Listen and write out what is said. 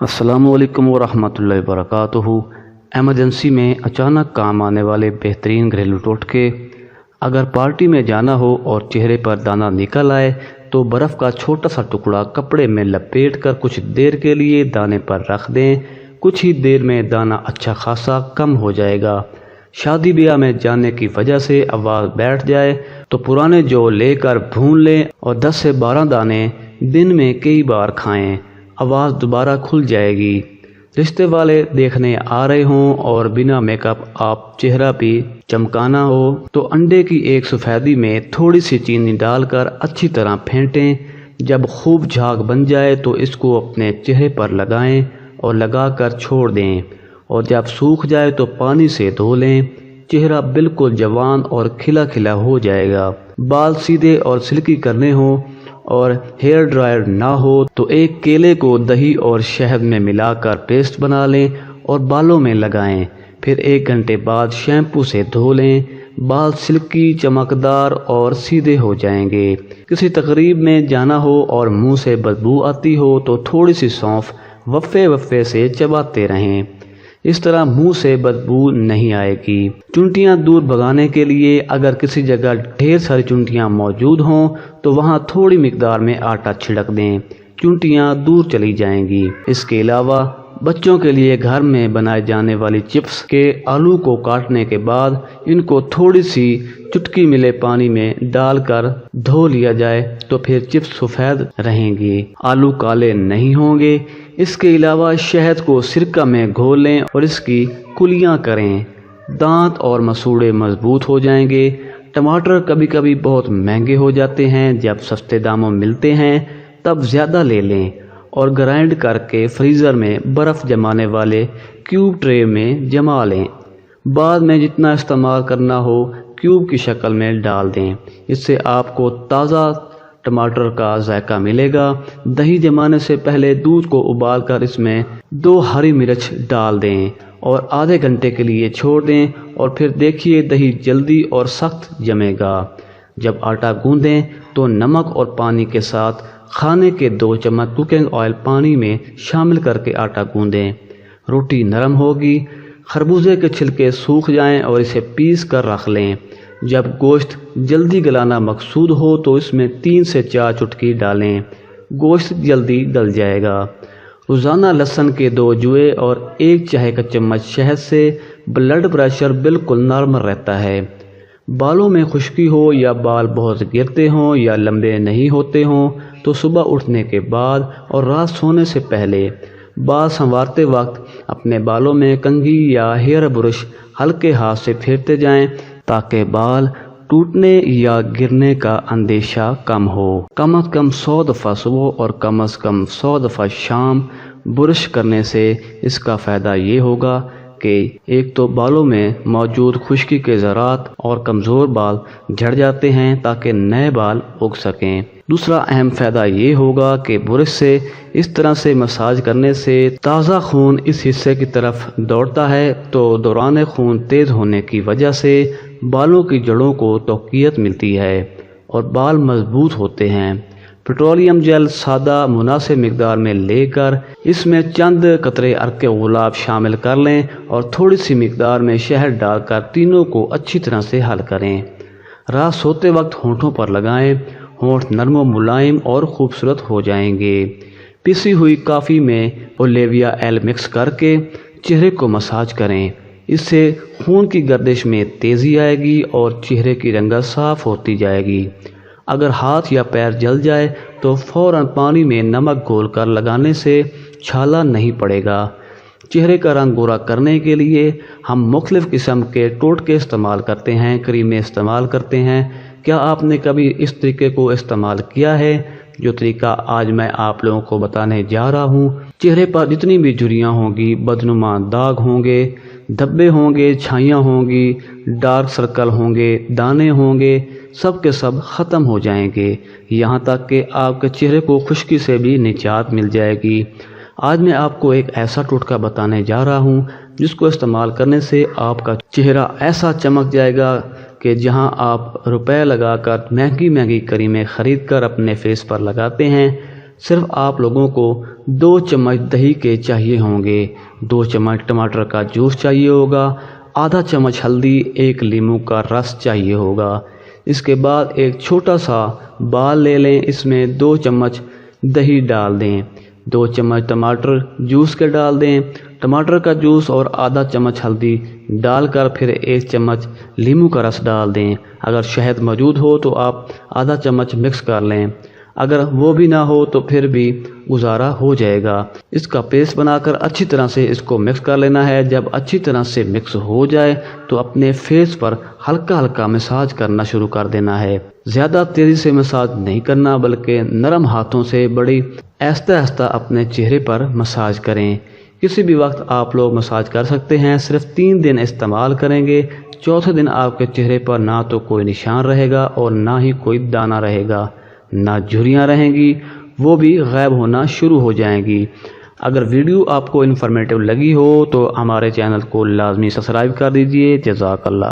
السلام علیکم ورحمۃ اللہ وبرکاتہ۔ ایمرجنسی میں اچانک کام آنے والے بہترین گھریلو ٹوٹکے۔ اگر پارٹی میں جانا ہو اور چہرے پر دانہ نکل آئے تو برف کا چھوٹا سا ٹکڑا کپڑے میں لپیٹ کر کچھ دیر کے لیے دانے پر رکھ دیں۔ کچھ ہی دیر میں دانہ اچھا خاصا کم ہو جائے گا۔ شادی بیاہ میں جانے کی وجہ سے آواز بیٹھ جائے تو پرانے جو لے کر بھون لیں اور 10 سے 12 دانے دن میں کئی بار کھائیں، آواز دوبارہ کھل جائے گی۔ رشتے والے دیکھنے آ رہے ہوں اور بنا میک اپ آپ چہرہ بھی چمکانا ہو تو انڈے کی ایک سفیدی میں تھوڑی سی چینی ڈال کر اچھی طرح پھینٹیں۔ جب خوب جھاگ بن جائے تو اس کو اپنے چہرے پر لگائیں اور لگا کر چھوڑ دیں، اور جب سوکھ جائے تو پانی سے دھو لیں۔ چہرہ بالکل جوان اور کھلا کھلا ہو جائے گا۔ بال سیدھے اور سلکی کرنے ہوں اور ہیئر ڈرائر نہ ہو تو ایک کیلے کو دہی اور شہد میں ملا کر پیسٹ بنا لیں اور بالوں میں لگائیں۔ پھر 1 گھنٹے بعد شیمپو سے دھو لیں۔ بال سلکی، چمکدار اور سیدھے ہو جائیں گے۔ کسی تقریب میں جانا ہو اور منہ سے بدبو آتی ہو تو تھوڑی سی سونف وفے وفے سے چباتے رہیں، اس طرح منہ سے بدبو نہیں آئے گی۔ چونٹیاں دور بھگانے کے لیے اگر کسی جگہ ڈھیر ساری چونٹیاں موجود ہوں تو وہاں تھوڑی مقدار میں آٹا چھڑک دیں، چونٹیاں دور چلی جائیں گی۔ اس کے علاوہ بچوں کے لیے گھر میں بنائے جانے والی چپس کے آلو کو کاٹنے کے بعد ان کو تھوڑی سی چٹکی ملے پانی میں ڈال کر دھو لیا جائے تو پھر چپس سفید رہیں گی، آلو کالے نہیں ہوں گے۔ اس کے علاوہ شہد کو سرکہ میں گھول لیں اور اس کی کلیاں کریں، دانت اور مسوڑے مضبوط ہو جائیں گے۔ ٹماٹر کبھی کبھی بہت مہنگے ہو جاتے ہیں، جب سستے داموں ملتے ہیں تب زیادہ لے لیں اور گرائنڈ کر کے فریزر میں برف جمانے والے کیوب ٹرے میں جما لیں۔ بعد میں جتنا استعمال کرنا ہو کیوب کی شکل میں ڈال دیں، اس سے آپ کو تازہ ٹماٹر کا ذائقہ ملے گا۔ دہی جمانے سے پہلے دودھ کو ابال کر اس میں 2 ہری مرچ ڈال دیں اور آدھے گھنٹے کے لیے چھوڑ دیں، اور پھر دیکھیے دہی جلدی اور سخت جمے گا۔ جب آٹا گوندیں تو نمک اور پانی کے ساتھ کھانے کے 2 چمچ کوکنگ آئل پانی میں شامل کر کے آٹا گوندیں، روٹی نرم ہوگی۔ خربوزے کے چھلکے سوکھ جائیں اور اسے پیس کر رکھ لیں۔ جب گوشت جلدی گلانا مقصود ہو تو اس میں 3 سے 4 چٹکی ڈالیں، گوشت جلدی گل جائے گا۔ روزانہ لہسن کے 2 جوئے اور 1 چائے کا چمچ شہد سے بلڈ پریشر بالکل نارمل رہتا ہے۔ بالوں میں خشکی ہو یا بال بہت گرتے ہوں یا لمبے نہیں ہوتے ہوں تو صبح اٹھنے کے بعد اور رات سونے سے پہلے بال سنوارتے وقت اپنے بالوں میں کنگھی یا ہیئر برش ہلکے ہاتھ سے پھیرتے جائیں تاکہ بال ٹوٹنے یا گرنے کا اندیشہ کم ہو۔ کم از کم 100 دفعہ صبح اور کم از کم 100 دفعہ شام برش کرنے سے اس کا فائدہ یہ ہوگا کہ ایک تو بالوں میں موجود خشکی کے ذرات اور کمزور بال جھڑ جاتے ہیں تاکہ نئے بال اگ سکیں۔ دوسرا اہم فائدہ یہ ہوگا کہ برش سے اس طرح سے مساج کرنے سے تازہ خون اس حصے کی طرف دوڑتا ہے تو دوران خون تیز ہونے کی وجہ سے بالوں کی جڑوں کو تقویت ملتی ہے اور بال مضبوط ہوتے ہیں۔ پیٹرولیم جیل سادہ مناسب مقدار میں لے کر اس میں چند قطرے عرق گلاب شامل کر لیں اور تھوڑی سی مقدار میں شہد ڈال کر تینوں کو اچھی طرح سے حل کریں۔ رات سوتے وقت ہونٹوں پر لگائیں، ہونٹ نرم و ملائم اور خوبصورت ہو جائیں گے۔ پیسی ہوئی کافی میں اولیویا ایل مکس کر کے چہرے کو مساج کریں، اس سے خون کی گردش میں تیزی آئے گی اور چہرے کی رنگت صاف ہوتی جائے گی۔ اگر ہاتھ یا پیر جل جائے تو فوراً پانی میں نمک گھول کر لگانے سے چھالا نہیں پڑے گا۔ چہرے کا رنگ گورا کرنے کے لیے ہم مختلف قسم کے ٹوٹکے استعمال کرتے ہیں، کریمیں استعمال کرتے ہیں۔ کیا آپ نے کبھی اس طریقے کو استعمال کیا ہے جو طریقہ آج میں آپ لوگوں کو بتانے جا رہا ہوں؟ چہرے پر جتنی بھی جھریاں ہوں گی، بدنما داغ ہوں گے، دھبے ہوں گے، چھائیاں ہوں گی، ڈارک سرکل ہوں گے، دانے ہوں گے، سب کے سب ختم ہو جائیں گے، یہاں تک کہ آپ کے چہرے کو خشکی سے بھی نجات مل جائے گی۔ آج میں آپ کو ایک ایسا ٹوٹکا بتانے جا رہا ہوں جس کو استعمال کرنے سے آپ کا چہرہ ایسا چمک جائے گا کہ جہاں آپ روپے لگا کر مہنگی مہنگی کریمیں خرید کر اپنے فیس پر لگاتے ہیں صرف آپ لوگوں کو 2 چمچ دہی کے چاہیے ہوں گے، 2 چمچ ٹماٹر کا جوس چاہیے ہوگا، آدھا چمچ ہلدی، 1 لیموں کا رس چاہیے ہوگا۔ اس کے بعد ایک چھوٹا سا بال لے لیں، اس میں 2 چمچ دہی ڈال دیں، 2 چمچ ٹماٹر جوس کے ڈال دیں، ٹماٹر کا جوس اور آدھا چمچ ہلدی ڈال کر پھر 1 چمچ لیموں کا رس ڈال دیں۔ اگر شہد موجود ہو تو آپ آدھا چمچ مکس کر لیں، اگر وہ بھی نہ ہو تو پھر بھی گزارا ہو جائے گا۔ اس کا پیسٹ بنا کر اچھی طرح سے اس کو مکس کر لینا ہے۔ جب اچھی طرح سے مکس ہو جائے تو اپنے فیس پر ہلکا ہلکا مساج کرنا شروع کر دینا ہے۔ زیادہ تیزی سے مساج نہیں کرنا بلکہ نرم ہاتھوں سے بڑی آہستہ آہستہ اپنے چہرے پر مساج کریں۔ کسی بھی وقت آپ لوگ مساج کر سکتے ہیں، صرف 3 دن استعمال کریں گے۔ چوتھے دن آپ کے چہرے پر نہ تو کوئی نشان رہے گا اور نہ ہی کوئی دانہ رہے گا، نہ جھریاں رہیں گی، وہ بھی غائب ہونا شروع ہو جائیں گی۔ اگر ویڈیو آپ کو انفارمیٹیو لگی ہو تو ہمارے چینل کو لازمی سبسکرائب کر دیجئے۔ جزاک اللہ۔